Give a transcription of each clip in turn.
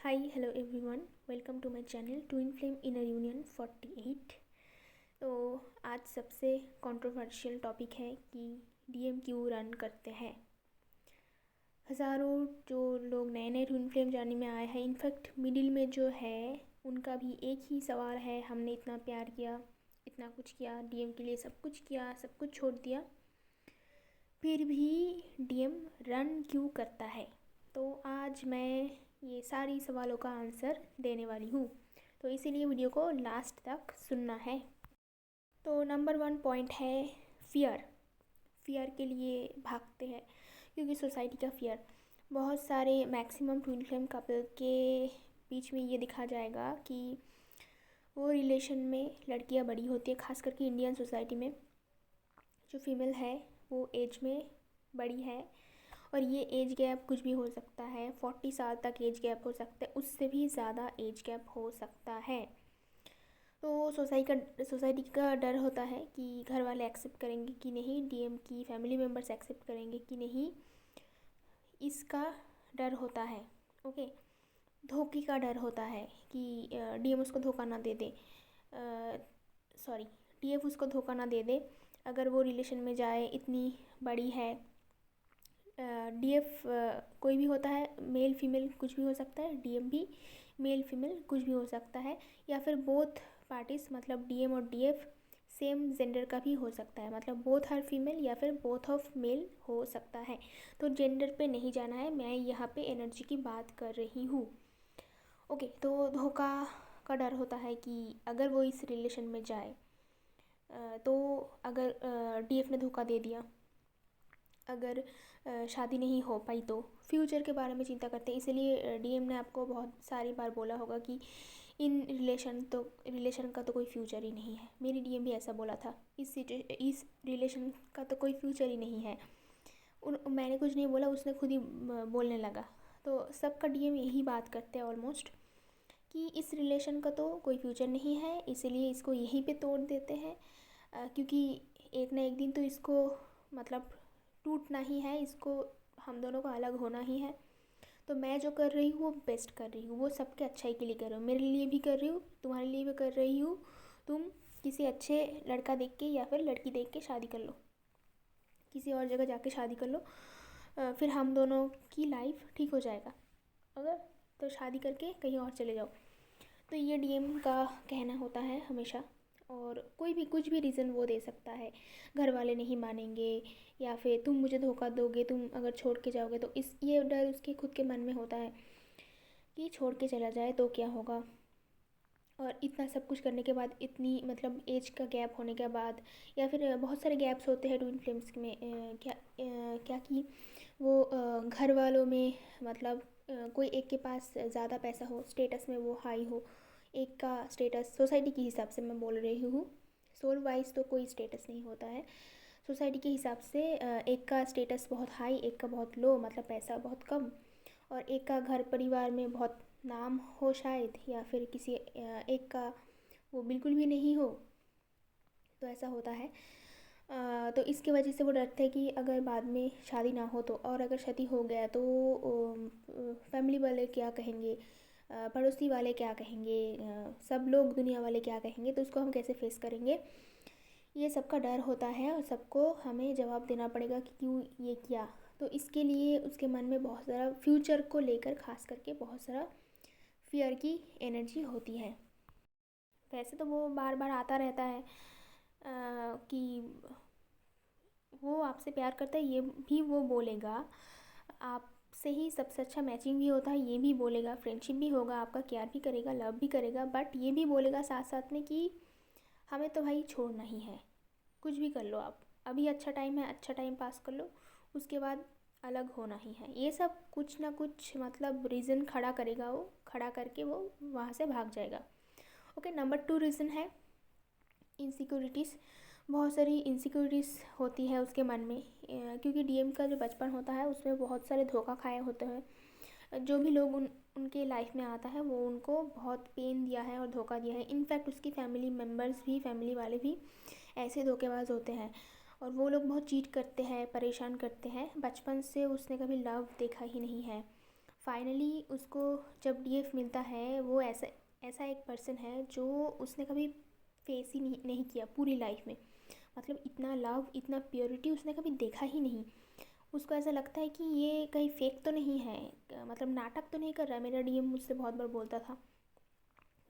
Hi hello everyone, welcome to my channel twin flame inner union 48। तो आज सबसे controversial topic है कि डीएम क्यों रन करते हैं। हज़ारों जो लोग नए नए ट्विन फ्लेम जर्नी में आए हैं, इनफैक्ट मिडिल में जो है उनका भी एक ही सवाल है, हमने इतना प्यार किया, इतना कुछ किया, डीएम के लिए सब कुछ किया, सब कुछ छोड़ दिया, फिर भी डीएम रन क्यों करता है। तो आज मैं ये सारी सवालों का आंसर देने वाली हूँ, तो इसीलिए वीडियो को लास्ट तक सुनना है। तो नंबर 1 पॉइंट है फियर। फियर के लिए भागते हैं क्योंकि सोसाइटी का फियर। बहुत सारे मैक्सिमम ट्विन फ्लेम कपल के बीच में ये दिखा जाएगा कि वो रिलेशन में लड़कियां बड़ी होती है, खास करके इंडियन सोसाइटी में जो फीमेल है वो एज में बड़ी है, और ये एज गैप कुछ भी हो सकता है, 40 साल तक एज गैप हो सकता है, उससे भी ज़्यादा एज गैप हो सकता है। तो सोसाइटी का डर होता है कि घर वाले एक्सेप्ट करेंगे कि नहीं, डीएम की फैमिली मेम्बर्स एक्सेप्ट करेंगे कि नहीं, इसका डर होता है। ओके, धोखे का डर होता है कि डीएम उसको धोखा ना दे दे, सॉरी डीएफ उसको धोखा ना दे दे अगर वो रिलेशन में जाए, इतनी बड़ी है। डीएफ कोई भी होता है, मेल फीमेल कुछ भी हो सकता है, डीएम भी मेल फीमेल कुछ भी हो सकता है, या फिर बोथ पार्टीज मतलब डीएम और डीएफ सेम जेंडर का भी हो सकता है, मतलब बोथ आर फीमेल या फिर बोथ ऑफ मेल हो सकता है। तो जेंडर पे नहीं जाना है, मैं यहाँ पे एनर्जी की बात कर रही हूँ। ओके, तो धोखा का डर होता है कि अगर वो इस रिलेशन में जाए, तो अगर डीएफ ने धोखा दे दिया, अगर शादी नहीं हो पाई तो फ्यूचर के बारे में चिंता करते हैं। इसलिए डीएम ने आपको बहुत सारी बार बोला होगा कि इन रिलेशन का तो कोई फ्यूचर ही नहीं है। मेरी डीएम भी ऐसा बोला था, इस रिलेशन का तो कोई फ्यूचर ही नहीं है। मैंने कुछ नहीं बोला, उसने खुद ही बोलने लगा। तो सबका डीएम यही बात करते हैं ऑलमोस्ट, कि इस रिलेशन का तो कोई फ्यूचर नहीं है, इसीलिए इसको यहीं पे तोड़ देते हैं, क्योंकि एक ना एक दिन तो इसको मतलब टूटना ही है, इसको हम दोनों को अलग होना ही है। तो मैं जो कर रही हूँ वो बेस्ट कर रही हूँ, वो सबके अच्छाई के लिए कर रही हूँ, मेरे लिए भी कर रही हूँ, तुम्हारे लिए भी कर रही हूँ। तुम किसी अच्छे लड़का देख के या फिर लड़की देख के शादी कर लो, किसी और जगह जाके शादी कर लो, फिर हम दोनों की लाइफ ठीक हो जाएगा। अगर तो शादी करके कहीं और चले जाओ। तो ये डीएम का कहना होता है हमेशा, और कोई भी कुछ भी रीज़न वो दे सकता है, घर वाले नहीं मानेंगे, या फिर तुम मुझे धोखा दोगे, तुम अगर छोड़ के जाओगे तो इस ये डर उसके खुद के मन में होता है कि छोड़ के चला जाए तो क्या होगा। और इतना सब कुछ करने के बाद, इतनी मतलब एज का गैप होने के बाद, या फिर बहुत सारे गैप्स होते हैं ट्विन फ्लेम्स में, क्या कि वो घर वालों में मतलब कोई एक के पास ज़्यादा पैसा हो, स्टेटस में वो हाई हो, एक का स्टेटस सोसाइटी के हिसाब से मैं बोल रही हूँ, सोल वाइज तो कोई स्टेटस नहीं होता है, सोसाइटी के हिसाब से एक का स्टेटस बहुत हाई, एक का बहुत लो, मतलब पैसा बहुत कम, और एक का घर परिवार में बहुत नाम हो शायद, या फिर किसी एक का वो बिल्कुल भी नहीं हो। तो ऐसा होता है। तो इसकी वजह से वो डरते हैं कि अगर बाद में शादी ना हो तो, और अगर शादी हो गया तो फैमिली वाले क्या कहेंगे, पड़ोसी वाले क्या कहेंगे, सब लोग दुनिया वाले क्या कहेंगे, तो उसको हम कैसे फेस करेंगे, ये सबका डर होता है, और सबको हमें जवाब देना पड़ेगा कि क्यों ये किया। तो इसके लिए उसके मन में बहुत सारा फ्यूचर को लेकर खास करके बहुत सारा फियर की एनर्जी होती है। वैसे तो वो बार बार आता रहता है कि वो आपसे प्यार करता है, ये भी वो बोलेगा, आपसे ही सबसे अच्छा मैचिंग भी होता है, ये भी बोलेगा, फ्रेंडशिप भी होगा, आपका केयर भी करेगा, लव भी करेगा, बट ये भी बोलेगा साथ साथ में कि हमें तो भाई छोड़ना ही है, कुछ भी कर लो आप, अभी अच्छा टाइम है, अच्छा टाइम पास कर लो, उसके बाद अलग होना ही है। ये सब कुछ ना कुछ मतलब रीज़न खड़ा करेगा, वो खड़ा करके वो वहाँ से भाग जाएगा। ओके, नंबर 2 रीज़न है इनसिक्योरिटीज़। बहुत सारी इनसिक्योरिटीज़ होती है उसके मन में, क्योंकि डीएम का जो बचपन होता है उसमें बहुत सारे धोखा खाए होते हैं। जो भी लोग उनके लाइफ में आता है वो उनको बहुत पेन दिया है और धोखा दिया है। इनफैक्ट उसकी फैमिली मेम्बर्स भी, फैमिली वाले भी ऐसे धोखेबाज होते हैं, और वो लोग बहुत चीट करते हैं, परेशान करते हैं। बचपन से उसने कभी लव देखा ही नहीं है, फाइनली उसको जब डीएफ मिलता है, वो ऐसा ऐसा एक पर्सन है जो उसने कभी फेस ही नहीं किया पूरी लाइफ में। मतलब इतना लव, इतना प्योरिटी उसने कभी देखा ही नहीं। उसको ऐसा लगता है कि ये कहीं फेक तो नहीं है, मतलब नाटक तो नहीं कर रहा है। मेरा डीएम मुझसे बहुत बार बोलता था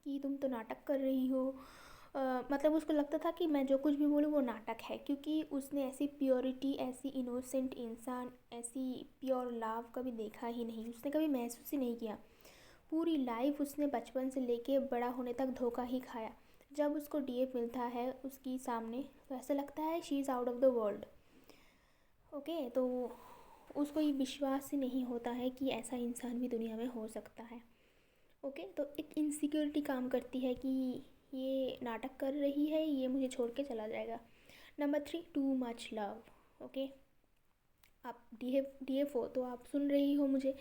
कि तुम तो नाटक कर रही हो। मतलब उसको लगता था कि मैं जो कुछ भी बोलूँ वो नाटक है, क्योंकि उसने ऐसी प्योरिटी, ऐसी इनोसेंट इंसान, ऐसी प्योर लव कभी देखा ही नहीं, उसने कभी महसूस ही नहीं किया। पूरी लाइफ उसने बचपन से लेके बड़ा होने तक धोखा ही खाया। जब उसको डीएफ मिलता है उसकी सामने, तो ऐसा लगता है she is out of the world. Okay, तो उसको ये विश्वास ही नहीं होता है कि ऐसा इंसान भी दुनिया में हो सकता है। ओके, तो एक इनसिक्योरिटी काम करती है कि ये नाटक कर रही है, ये मुझे छोड़ के चला जाएगा। Number 3, too much love. Okay, आप डीएफ हो तो आप सुन रही हो मुझे।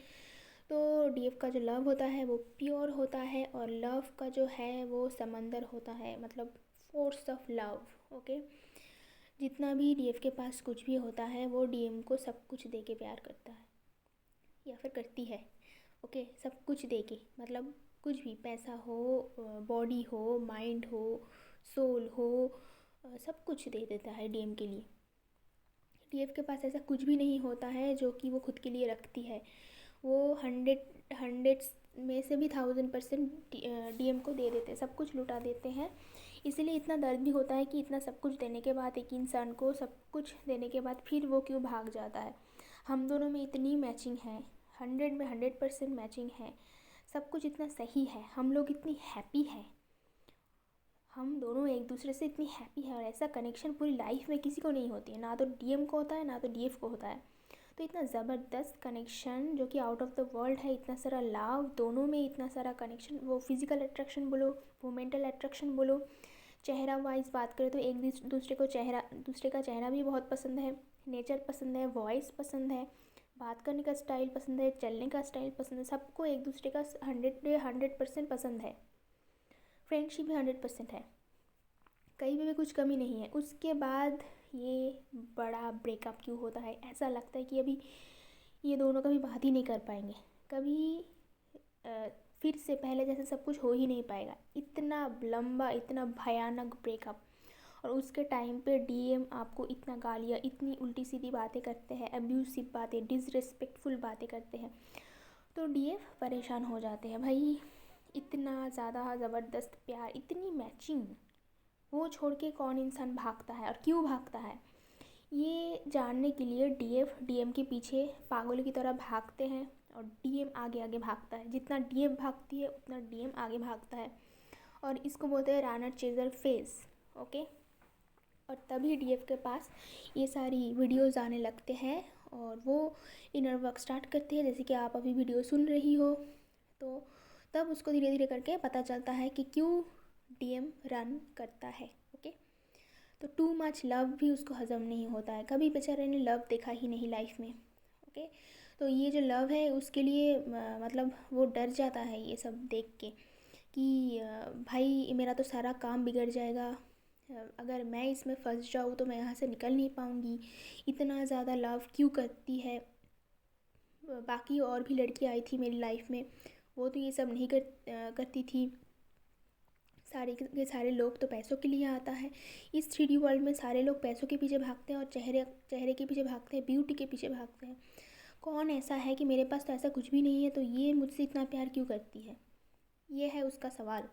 तो डीएफ का जो लव होता है वो प्योर होता है, और लव का जो है वो समंदर होता है, मतलब फोर्स ऑफ लव। ओके, जितना भी डीएफ के पास कुछ भी होता है वो डीएम को सब कुछ दे के प्यार करता है, या फिर करती है। ओके, सब कुछ दे के, मतलब कुछ भी, पैसा हो, बॉडी हो, माइंड हो, सोल हो, सब कुछ दे देता है डीएम के लिए। डीएफ के पास ऐसा कुछ भी नहीं होता है जो कि वो खुद के लिए रखती है। वो हंड्रेड्स में से भी 1000% डीएम को दे देते हैं, सब कुछ लुटा देते हैं। इसीलिए इतना दर्द भी होता है कि इतना सब कुछ देने के बाद, एक इंसान को सब कुछ देने के बाद फिर वो क्यों भाग जाता है। हम दोनों में इतनी मैचिंग है, 100 में 100% मैचिंग है, सब कुछ इतना सही है, हम लोग इतनी हैप्पी हैं, हम दोनों एक दूसरे से इतनी हैप्पी है। और ऐसा कनेक्शन पूरी लाइफ में किसी को नहीं होती है, ना तो डीएम को होता है ना तो डीएफ को होता है। तो इतना ज़बरदस्त कनेक्शन जो कि आउट ऑफ द वर्ल्ड है, इतना सारा लव दोनों में, इतना सारा कनेक्शन, वो फिज़िकल अट्रैक्शन बोलो, वो मेंटल अट्रैक्शन बोलो, चेहरा वाइज बात करें तो एक दूसरे का चेहरा भी बहुत पसंद है, नेचर पसंद है, वॉइस पसंद है, बात करने का स्टाइल पसंद है, चलने का स्टाइल पसंद है, सबको एक दूसरे का 100% पसंद है। फ्रेंडशिप भी 100% है, कहीं भी कुछ कमी नहीं है। उसके बाद ये बड़ा ब्रेकअप क्यों होता है? ऐसा लगता है कि अभी ये दोनों कभी बात ही नहीं कर पाएंगे, कभी फिर से पहले जैसे सब कुछ हो ही नहीं पाएगा। इतना लंबा, इतना भयानक ब्रेकअप, और उसके टाइम पे डीएम आपको इतना गालियाँ, इतनी उल्टी सीधी बातें करते हैं, अब्यूसिव बातें, डिसरिस्पेक्टफुल बातें करते हैं, तो डीएफ परेशान हो जाते हैं। भाई इतना ज़्यादा ज़बरदस्त प्यार, इतनी मैचिंग, वो छोड़ के कौन इंसान भागता है और क्यों भागता है? ये जानने के लिए डीएफ डीएम के पीछे पागलों की तरह भागते हैं, और डीएम आगे आगे भागता है। जितना डीएम भागती है उतना डीएम आगे भागता है, और इसको बोलते हैं रनर चेजर फेज। ओके, और तभी डीएफ के पास ये सारी वीडियोस आने लगते हैं, और वो इनर वर्क स्टार्ट करते हैं, जैसे कि आप अभी वीडियो सुन रही हो। तो तब उसको धीरे धीरे करके पता चलता है कि क्यों डीएम रन करता है। ओके, तो टू मच लव भी उसको हज़म नहीं होता है, कभी बेचारे ने लव देखा ही नहीं लाइफ में। ओके, तो ये जो लव है उसके लिए मतलब वो डर जाता है ये सब देख के कि भाई मेरा तो सारा काम बिगड़ जाएगा, अगर मैं इसमें फंस जाऊँ तो मैं यहाँ से निकल नहीं पाऊँगी। इतना ज़्यादा लव क्यों करती है? बाकी और भी लड़की आई थी मेरी लाइफ में, वो तो ये सब नहीं करती थी। सारे के सारे लोग तो पैसों के लिए आता है। इस 3D वर्ल्ड में सारे लोग पैसों के पीछे भागते हैं, और चेहरे के पीछे भागते हैं, ब्यूटी के पीछे भागते हैं। कौन ऐसा है कि मेरे पास तो ऐसा कुछ भी नहीं है, तो ये मुझसे इतना प्यार क्यों करती है? ये है उसका सवाल।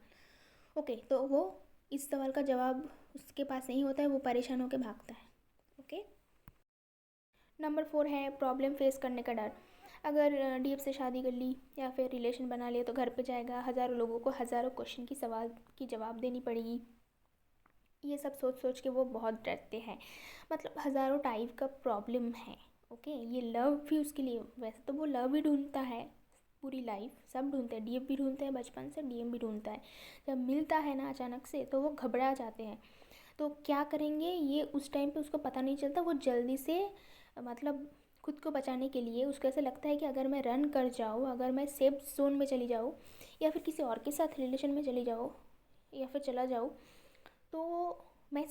ओके, तो वो इस सवाल का जवाब उसके पास नहीं होता है, वो परेशान होकर भागता है। ओके, नंबर 4 है प्रॉब्लम फेस करने का डर। अगर डीएफ से शादी कर ली या फिर रिलेशन बना लिया तो घर पे जाएगा, हज़ारों लोगों को हज़ारों क्वेश्चन की सवाल की जवाब देनी पड़ेगी। ये सब सोच सोच के वो बहुत डरते हैं, मतलब हज़ारों टाइप का प्रॉब्लम है। ओके, ये लव भी उसके लिए, वैसे तो वो लव ही ढूंढता है पूरी लाइफ, सब ढूंढते हैं, डीएफ भी ढूंढते हैं बचपन से, डीएम भी ढूंढता है। जब मिलता है ना अचानक से तो वो घबरा जाते हैं। तो क्या करेंगे ये उस टाइम पे उसको पता नहीं चलता, वो जल्दी से मतलब खुद को बचाने के लिए उसको ऐसा लगता है कि अगर मैं रन कर जाऊँ, अगर मैं सेफ जोन में चली जाऊँ, या फिर किसी और के साथ रिलेशन में चली जाऊँ, या फिर चला जाऊँ, तो मैं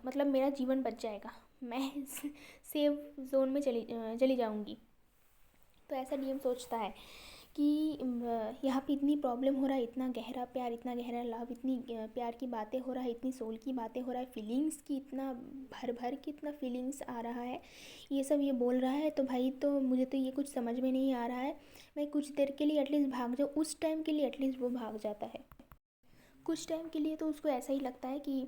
मतलब मेरा जीवन बच जाएगा, मैं सेफ जोन में चली जाऊँगी। तो ऐसा डीएम सोचता है कि यहाँ पे इतनी प्रॉब्लम हो रहा है, इतना गहरा प्यार, इतना गहरा लव, इतनी प्यार की बातें हो रहा है, इतनी सोल की बातें हो रहा है, फीलिंग्स की इतना भर भर के इतना फीलिंग्स आ रहा है, ये सब ये बोल रहा है, तो भाई तो मुझे तो ये कुछ समझ में नहीं आ रहा है, मैं कुछ देर के लिए एटलीस्ट भाग जाऊँ। उस टाइम के लिए एटलीस्ट वो भाग जाता है। कुछ टाइम के लिए तो उसको ऐसा ही लगता है कि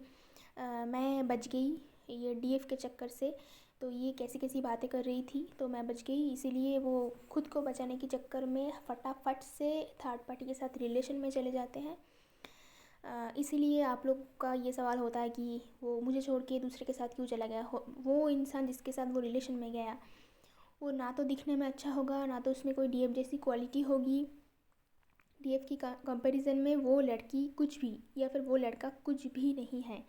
मैं बच गई ये डीएफ के चक्कर से, तो ये कैसी कैसी बातें कर रही थी तो मैं बच गई, इसीलिए वो खुद को बचाने के चक्कर में फटाफट से थर्ड पार्टी के साथ रिलेशन में चले जाते हैं। इसीलिए आप लोग का ये सवाल होता है कि वो मुझे छोड़ के दूसरे के साथ क्यों चला गया। वो इंसान जिसके साथ वो रिलेशन में गया, वो ना तो दिखने में अच्छा होगा, ना तो उसमें कोई डीएफ जैसी क्वालिटी होगी। डीएफ की कंपैरिजन में वो लड़की कुछ भी या फिर वो लड़का कुछ भी नहीं है।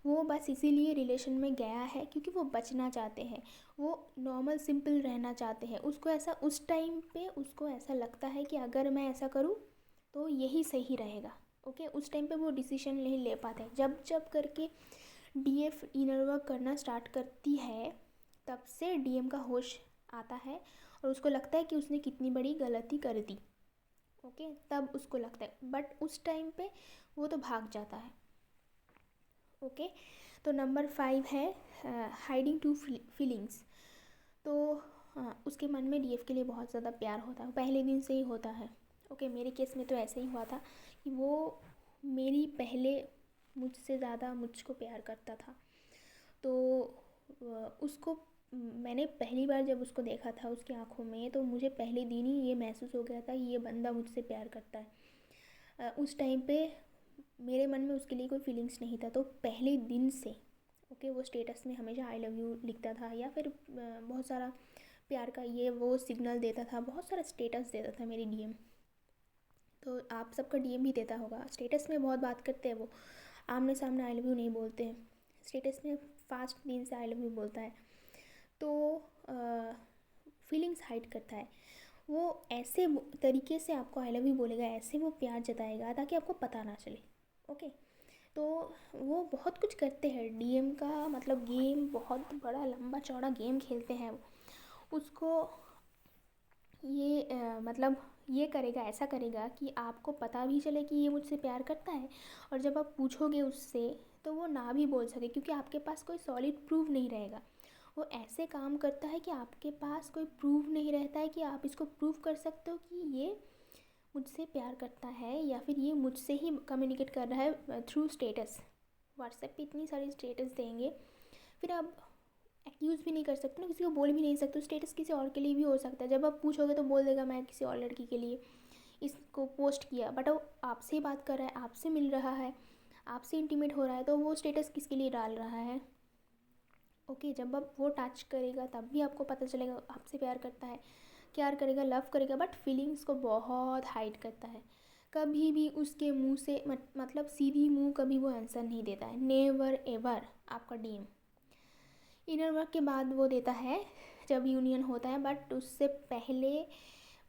वो बस इसीलिए रिलेशन में गया है क्योंकि वो बचना चाहते हैं, वो नॉर्मल सिंपल रहना चाहते हैं। उसको ऐसा उस टाइम पे उसको ऐसा लगता है कि अगर मैं ऐसा करूँ तो यही सही रहेगा। ओके, उस टाइम पे वो डिसीजन नहीं ले पाते। जब जब करके डीएफ इनर वर्क करना स्टार्ट करती है, तब से डीएम का होश आता है और उसको लगता है कि उसने कितनी बड़ी गलती कर दी। ओके, तब उसको लगता है, बट उस टाइम पे वो तो भाग जाता है। ओके, तो नंबर 5 है हाइडिंग टू फीलिंग्स। तो उसके मन में डीएफ के लिए बहुत ज़्यादा प्यार होता है, पहले दिन से ही होता है। ओके, मेरे केस में तो ऐसे ही हुआ था कि वो मेरी पहले मुझसे ज़्यादा मुझको प्यार करता था। तो उसको मैंने पहली बार जब उसको देखा था उसकी आँखों में, तो मुझे पहले दिन ही ये महसूस हो गया था ये बंदा मुझसे प्यार करता है। उस टाइम पे मेरे मन में उसके लिए कोई फीलिंग्स नहीं था, तो पहले दिन से ओके वो स्टेटस में हमेशा आई लव यू लिखता था, या फिर बहुत सारा प्यार का ये वो सिग्नल देता था, बहुत सारा स्टेटस देता था मेरी डीएम। तो आप सबका डीएम भी देता होगा। स्टेटस में बहुत बात करते हैं वो, आमने सामने आई लव यू नहीं बोलते हैं, स्टेटस में फास्ट दिन से आई लव यू बोलता है। तो फीलिंग्स हाइड करता है वो, ऐसे तरीके से आपको आई लव यू बोलेगा, ऐसे वो प्यार जताएगा ताकि आपको पता ना चले। ओके, तो वो बहुत कुछ करते हैं डीएम का, मतलब गेम बहुत बड़ा लंबा चौड़ा गेम खेलते हैं वो। उसको ये मतलब ये करेगा, ऐसा करेगा कि आपको पता भी चले कि ये मुझसे प्यार करता है, और जब आप पूछोगे उससे तो वो ना भी बोल सके क्योंकि आपके पास कोई सॉलिड प्रूफ नहीं रहेगा। वो ऐसे काम करता है कि आपके पास कोई प्रूफ नहीं रहता है कि आप इसको प्रूफ कर सकते हो कि ये मुझसे प्यार करता है या फिर ये मुझसे ही कम्युनिकेट कर रहा है थ्रू स्टेटस। व्हाट्सएप पे इतनी सारी स्टेटस देंगे, फिर आप एक्यूज़ भी नहीं कर सकते ना, किसी को बोल भी नहीं सकते। स्टेटस किसी और के लिए भी हो सकता है, जब आप पूछोगे तो बोल देगा मैं किसी और लड़की के लिए इसको पोस्ट किया, बट वो आपसे ही बात कर रहा है, आपसे मिल रहा है, आपसे इंटीमेट हो रहा है, तो वो स्टेटस किसके लिए डाल रहा है। ओके, जब आप वो टच करेगा तब भी आपको पता चलेगा आपसे प्यार करता है, प्यार करेगा, लव करेगा, बट फीलिंग्स को बहुत हाइड करता है। कभी भी उसके मुंह से मतलब सीधी मुंह कभी वो आंसर नहीं देता है, नेवर एवर। आपका डीएम इनर वर्क के बाद वो देता है जब यूनियन होता है, बट उससे पहले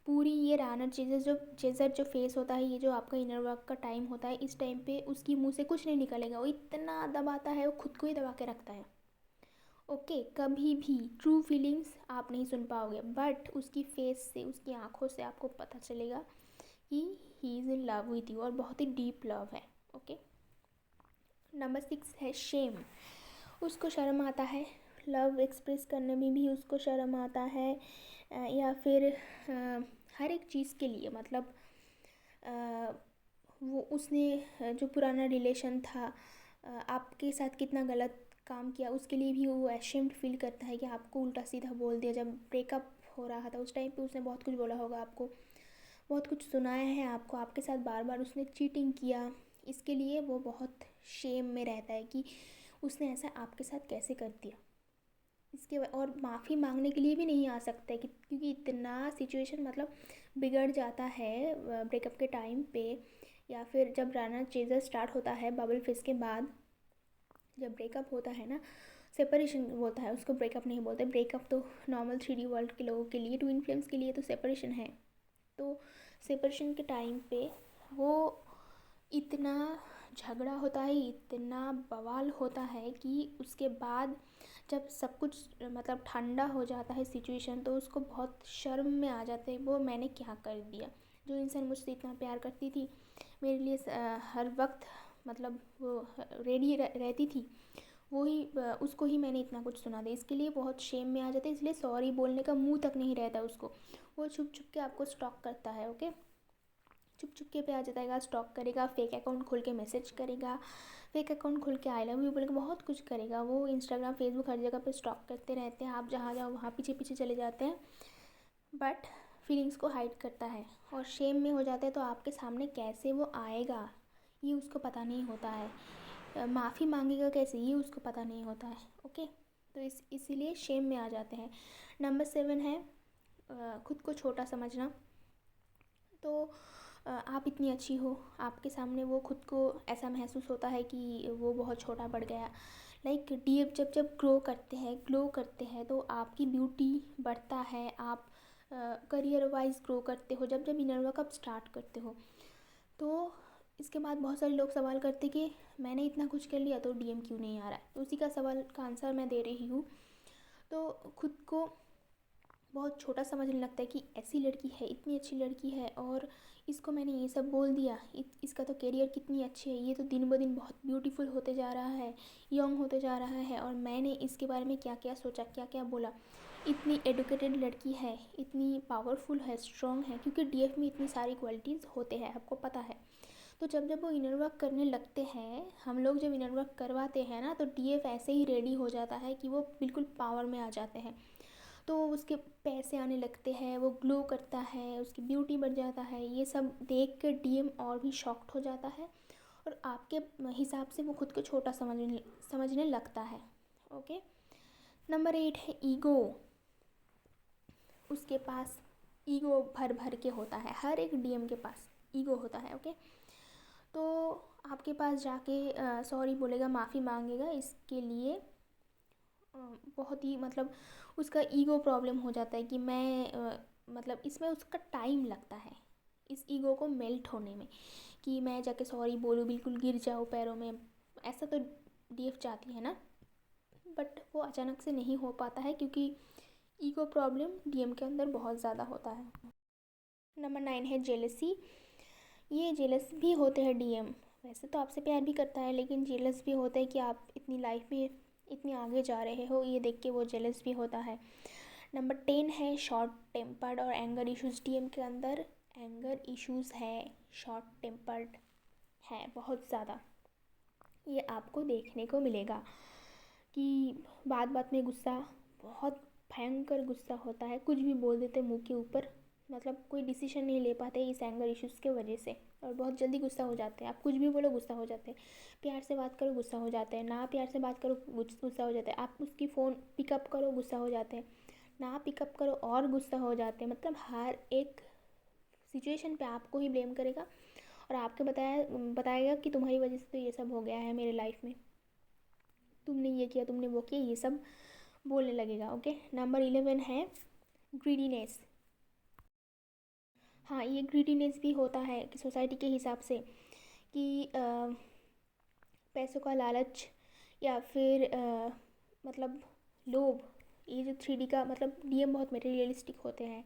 पूरी ये रानर चेजर जो फेस होता है, ये जो आपका इनर वर्क का टाइम होता है, इस टाइम पे उसकी मुंह से कुछ नहीं निकलेगा, वो इतना दबाता है, वो खुद को ही दबा के रखता है। ओके, कभी भी ट्रू फीलिंग्स आप नहीं सुन पाओगे, बट उसकी फेस से, उसकी आंखों से आपको पता चलेगा कि he is in love with you, और बहुत ही डीप लव है। ओके, नंबर 6 है शेम। उसको शर्म आता है, लव एक्सप्रेस करने में भी उसको शर्म आता है, या फिर हर एक चीज़ के लिए, मतलब वो उसने जो पुराना रिलेशन था आपके साथ कितना गलत काम किया, उसके लिए भी वो एशेम्ड फील करता है कि आपको उल्टा सीधा बोल दिया। जब ब्रेकअप हो रहा था उस टाइम पे उसने बहुत कुछ बोला होगा आपको, बहुत कुछ सुनाया है आपको, आपके साथ बार बार उसने चीटिंग किया, इसके लिए वो बहुत शेम में रहता है कि उसने ऐसा आपके साथ कैसे कर दिया। और माफ़ी मांगने के लिए भी नहीं आ सकता है क्योंकि इतना सिचुएशन मतलब बिगड़ जाता है ब्रेकअप के टाइम पे, या फिर जब राना चेज़र स्टार्ट होता है बबल फेस के बाद। जब ब्रेकअप होता है ना, सेपरेशन बोलता है उसको, ब्रेकअप नहीं बोलते। ब्रेकअप तो नॉर्मल 3D वर्ल्ड के लोगों के लिए, ट्विन फ्लेम्स के लिए तो सेपरेशन है। तो सेपरेशन के टाइम पे वो इतना झगड़ा होता है, इतना बवाल होता है कि उसके बाद जब सब कुछ मतलब ठंडा हो जाता है सिचुएशन, तो उसको बहुत शर्म में आ जाते हैं वो मैंने क्या कर दिया। जो इंसान मुझसे इतना प्यार करती थी, मेरे लिए हर वक्त मतलब वो रेडी रहती थी, वो ही उसको ही मैंने इतना कुछ सुना दिया। इसके लिए बहुत शेम में आ जाते हैं, इसलिए सॉरी बोलने का मुंह तक नहीं रहता उसको। वो छुप छुप के आपको स्टॉक करता है। ओके, चुप चुपके पे आ जाएगा, स्टॉक करेगा, फेक अकाउंट खोल के मैसेज करेगा, फेक अकाउंट खोल के आई लव यू बोलेगा, बहुत कुछ करेगा वो। इंस्टाग्राम फेसबुक हर जगह पे स्टॉक करते रहते हैं, आप जहाँ जाओ वहाँ पीछे पीछे चले जाते हैं, बट फीलिंग्स को हाइड करता है और शेम में हो जाते हैं। तो आपके सामने कैसे वो आएगा ये उसको पता नहीं होता है, माफ़ी मांगेगा कैसे ये उसको पता नहीं होता है। ओके, तो इसीलिए शेम में आ जाते हैं। नंबर 7 है खुद को छोटा समझना। तो आप इतनी अच्छी हो, आपके सामने वो खुद को ऐसा महसूस होता है कि वो बहुत छोटा पड़ गया। लाइक डीएफ जब जब ग्लो करते हैं तो आपकी ब्यूटी बढ़ता है, आप करियर वाइज ग्रो करते हो जब जब इनर वर्क आप स्टार्ट करते हो। तो इसके बाद बहुत सारे लोग सवाल करते कि मैंने इतना कुछ कर लिया तो डीएम क्यों नहीं आ रहा है। तो उसी का सवाल का आंसर मैं दे रही हूँ। तो खुद को बहुत छोटा समझने लगता है कि ऐसी लड़की है, इतनी अच्छी लड़की है, और इसको मैंने ये सब बोल दिया, इसका तो करियर कितनी अच्छी है, ये तो दिन ब दिन बहुत ब्यूटीफुल होते जा रहा है, यंग होते जा रहा है, और मैंने इसके बारे में क्या क्या सोचा, क्या क्या बोला। इतनी एडुकेटेड लड़की है, इतनी पावरफुल है, स्ट्रॉन्ग है, क्योंकि डीएफ में इतनी सारी क्वालिटीज़ होते हैं, आपको पता है। तो जब जब वो इनर वर्क करने लगते हैं, हम लोग जब इनर वर्क करवाते हैं ना, तो डीएफ ऐसे ही रेडी हो जाता है कि वो बिल्कुल पावर में आ जाते हैं। तो उसके पैसे आने लगते हैं, वो ग्लो करता है, उसकी ब्यूटी बढ़ जाता है। ये सब देख कर डीएम और भी शॉक्ड हो जाता है और आपके हिसाब से वो खुद को छोटा समझने लगता है। ओके, नंबर 8 है ईगो। उसके पास ईगो भर भर के होता है, हर एक डीएम के पास ईगो होता है। ओके, तो आपके पास जाके सॉरी बोलेगा, माफ़ी मांगेगा, इसके लिए बहुत ही मतलब उसका ईगो प्रॉब्लम हो जाता है कि मतलब इसमें उसका टाइम लगता है इस ईगो को मेल्ट होने में, कि मैं जाके सॉरी बोलूँ, बिल्कुल गिर जाऊँ पैरों में। ऐसा तो डीएफ चाहती है ना, बट वो अचानक से नहीं हो पाता है क्योंकि ईगो प्रॉब्लम डीएम के अंदर बहुत ज़्यादा होता है। नंबर 9 है जेलसी। ये जेलस भी होते हैं डीएम, वैसे तो आपसे प्यार भी करता है, लेकिन जेलस भी होता है कि आप इतनी लाइफ में इतनी आगे जा रहे हो, ये देख के वो जेलस भी होता है। नंबर 10 है शॉर्ट टेम्पर्ड और एंगर इश्यूज़। डीएम के अंदर एंगर इश्यूज़ है, शॉर्ट टेम्पर्ड है बहुत ज़्यादा। ये आपको देखने को मिलेगा कि बात बात में गुस्सा, बहुत भयंकर गुस्सा होता है, कुछ भी बोल देते मुंह के ऊपर, मतलब कोई डिसीजन नहीं ले पाते इस एंगर इश्यूज़ के वजह से, और बहुत जल्दी गुस्सा हो जाते हैं। आप कुछ भी बोलो गुस्सा हो जाते हैं, प्यार से बात करो गुस्सा हो जाते हैं, ना प्यार से बात करो गुस्सा हो जाते हैं, आप उसकी फ़ोन पिकअप करो गुस्सा हो जाते हैं, ना पिकअप करो और गुस्सा हो जाते हैं। मतलब हर एक सिचुएशन पे आपको ही ब्लेम करेगा और आपके बताएगा कि तुम्हारी वजह से तो ये सब हो गया है मेरे लाइफ में, तुमने ये किया, तुमने वो किया, ये सब बोलने लगेगा। ओके, नंबर 11 है ग्रीडीनेस। हाँ, ये ग्रीडीनेस भी होता है कि सोसाइटी के हिसाब से कि पैसों का लालच या फिर मतलब लोभ। ये जो 3D का मतलब डीएम बहुत मटेरियलिस्टिक होते हैं,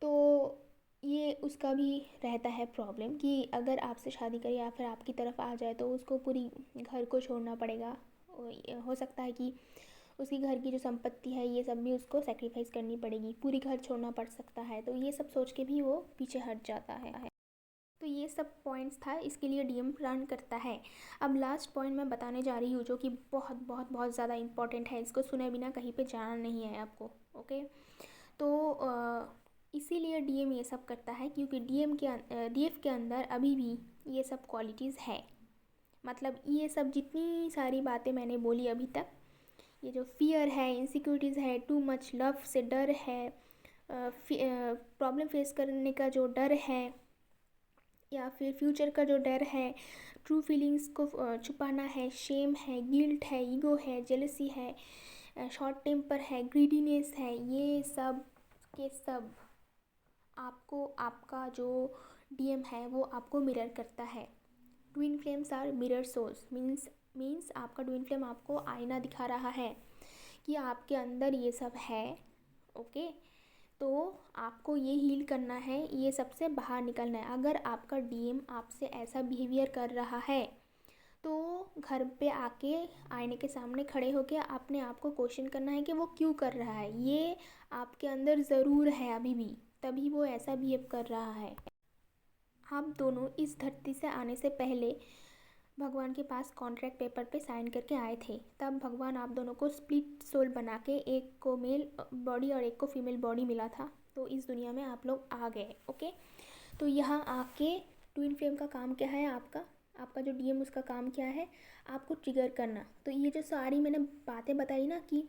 तो ये उसका भी रहता है प्रॉब्लम कि अगर आपसे शादी करे या फिर आपकी तरफ आ जाए तो उसको पूरी घर को छोड़ना पड़ेगा। हो सकता है कि उसकी घर की जो संपत्ति है ये सब भी उसको सेक्रीफाइस करनी पड़ेगी, पूरी घर छोड़ना पड़ सकता है। तो ये सब सोच के भी वो पीछे हट जाता है। तो ये सब पॉइंट्स था, इसके लिए डीएम रन करता है। अब लास्ट पॉइंट मैं बताने जा रही हूँ जो कि बहुत बहुत बहुत ज़्यादा इंपॉर्टेंट है, इसको सुने बिना कहीं पे जाना नहीं है आपको। ओके, तो इसीलिए डीएम ये सब करता है क्योंकि डीएफ के अंदर अभी भी ये सब क्वालिटीज़ है। मतलब ये सब जितनी सारी बातें मैंने बोली अभी तक, ये जो फियर है, इनसिक्योरिटीज़ है, टू मच लव से डर है, प्रॉब्लम फेस करने का जो डर है, या फिर फ्यूचर का जो डर है, ट्रू फीलिंग्स को छुपाना है, शेम है, गिल्ट है, ईगो है, जेलसी है, शॉर्ट टेम्पर है, ग्रीडीनेस है, ये सब के सब आपको आपका जो डीएम है वो आपको मिरर करता है। Twin flames are mirror souls, means means आपका ट्विन फ्लेम आपको आईना दिखा रहा है कि आपके अंदर ये सब है। ओके, तो आपको ये हील करना है, ये सबसे बाहर निकलना है। अगर आपका डीएम आपसे ऐसा बिहेवियर कर रहा है तो घर पे आके आईने के सामने खड़े होके अपने आप को क्वेश्चन करना है कि वो क्यों कर रहा है। ये आपके अंदर ज़रूर है अभी भी, तभी वो ऐसा बिहेव कर रहा है। आप दोनों इस धरती से आने से पहले भगवान के पास कॉन्ट्रैक्ट पेपर पे साइन करके आए थे। तब भगवान आप दोनों को स्प्लिट सोल बना के एक को मेल बॉडी और एक को फीमेल बॉडी मिला था, तो इस दुनिया में आप लोग आ गए। ओके, तो यहाँ आके ट्विन फ्लेम का काम क्या है, आपका जो डीएम उसका काम क्या है, आपको ट्रिगर करना। तो ये जो सारी मैंने बातें बताई ना कि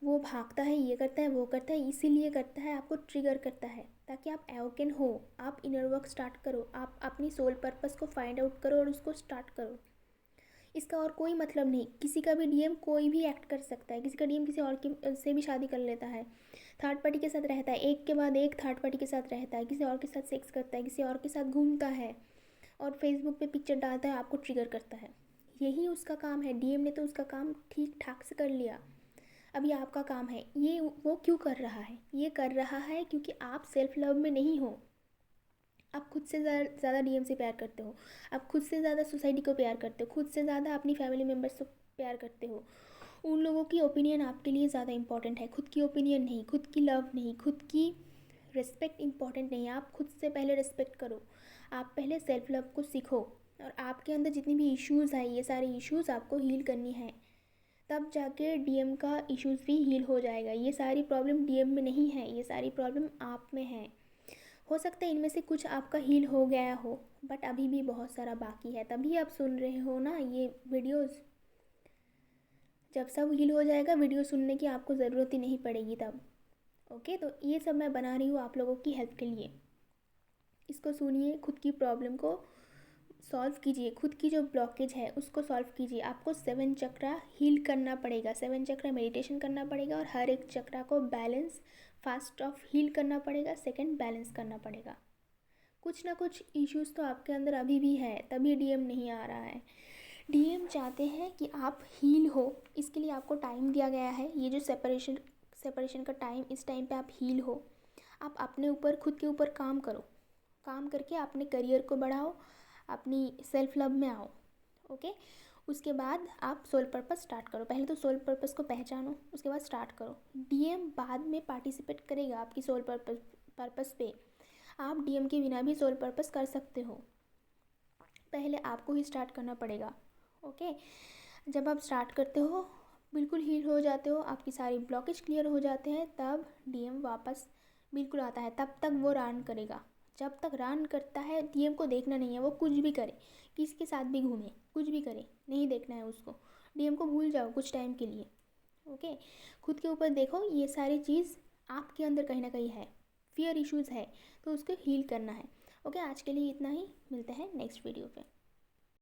वो भागता है, ये करता है, वो करता है, इसीलिए करता है, आपको ट्रिगर करता है ताकि आप एवोकन हो, आप इनर वर्क स्टार्ट करो, आप अपनी सोल पर्पस को फाइंड आउट करो और उसको स्टार्ट करो। इसका और कोई मतलब नहीं। किसी का भी डीएम कोई भी एक्ट कर सकता है, किसी का डीएम किसी और के से भी शादी कर लेता है, थर्ड पार्टी के साथ रहता है, एक के बाद एक थर्ड पार्टी के साथ रहता है, किसी और के साथ सेक्स करता है, किसी और के साथ घूमता है और फेसबुक पे पिक्चर डालता है, आपको ट्रिगर करता है। यही उसका काम है। डीएम ने तो उसका काम ठीक ठाक से कर लिया, अभी आपका काम है। ये वो क्यों कर रहा है? ये कर रहा है क्योंकि आप सेल्फ लव में नहीं हो। आप खुद से ज़्यादा डीएम से प्यार करते हो, आप खुद से ज़्यादा सोसाइटी को प्यार करते हो, खुद से ज़्यादा अपनी फैमिली मेम्बर्स को प्यार करते हो। उन लोगों की ओपिनियन आपके लिए ज़्यादा इंपॉर्टेंट है, खुद की ओपिनियन नहीं, खुद की लव नहीं, खुद की रिस्पेक्ट इंपॉर्टेंट नहीं है। आप खुद से पहले रिस्पेक्ट करो, आप पहले सेल्फ लव को सीखो, और आपके अंदर जितनी भी इश्यूज़ हैं, ये सारे इश्यूज़ आपको हील करनी है, तब जाके डीएम का इश्यूज़ भी हील हो जाएगा। ये सारी प्रॉब्लम डीएम में नहीं है, ये सारी प्रॉब्लम आप में है। हो सकता है इनमें से कुछ आपका हील हो गया हो, बट अभी भी बहुत सारा बाकी है, तभी आप सुन रहे हो ना ये वीडियोज़। जब सब हील हो जाएगा, वीडियो सुनने की आपको ज़रूरत ही नहीं पड़ेगी तब। ओके, तो ये सब मैं बना रही हूँ आप लोगों की हेल्प के लिए। इसको सुनिए, खुद की प्रॉब्लम को सॉल्व कीजिए, खुद की जो ब्लॉकेज है उसको सॉल्व कीजिए। आपको 7 चक्रा हील करना पड़ेगा, 7 चक्रा मेडिटेशन करना पड़ेगा, और हर एक चक्रा को बैलेंस फास्ट ऑफ हील करना पड़ेगा, सेकंड बैलेंस करना पड़ेगा। कुछ ना कुछ इश्यूज़ तो आपके अंदर अभी भी है, तभी डीएम नहीं आ रहा है। डीएम चाहते हैं कि आप हील हो, इसके लिए आपको टाइम दिया गया है। ये जो सेपरेशन का टाइम, इस टाइम पे आप हील हो, आप अपने ऊपर, खुद के ऊपर काम करो, काम करके अपने करियर को बढ़ाओ, अपनी सेल्फ लव में आओ। ओके, उसके बाद आप सोल पर्पस स्टार्ट करो। पहले तो सोल पर्पस को पहचानो, उसके बाद स्टार्ट करो। डीएम बाद में पार्टिसिपेट करेगा आपकी सोल पर्पस पे। आप डीएम के बिना भी सोल पर्पस कर सकते हो, पहले आपको ही स्टार्ट करना पड़ेगा। ओके, जब आप स्टार्ट करते हो, बिल्कुल हील हो जाते हो, आपकी सारी ब्लॉकेज क्लियर हो जाते हैं, तब डीएम वापस बिल्कुल आता है। तब तक वो रन करेगा। जब तक रन करता है, डीएम को देखना नहीं है, वो कुछ भी करे, किसके साथ भी घूमे, कुछ भी करे, नहीं देखना है उसको। डीएम को भूल जाओ कुछ टाइम के लिए। ओके, खुद के ऊपर देखो, ये सारी चीज़ आपके अंदर कहीं ना कहीं है, फियर इश्यूज़ है, तो उसको हील करना है। ओके, आज के लिए इतना ही, मिलते हैं नेक्स्ट वीडियो पे।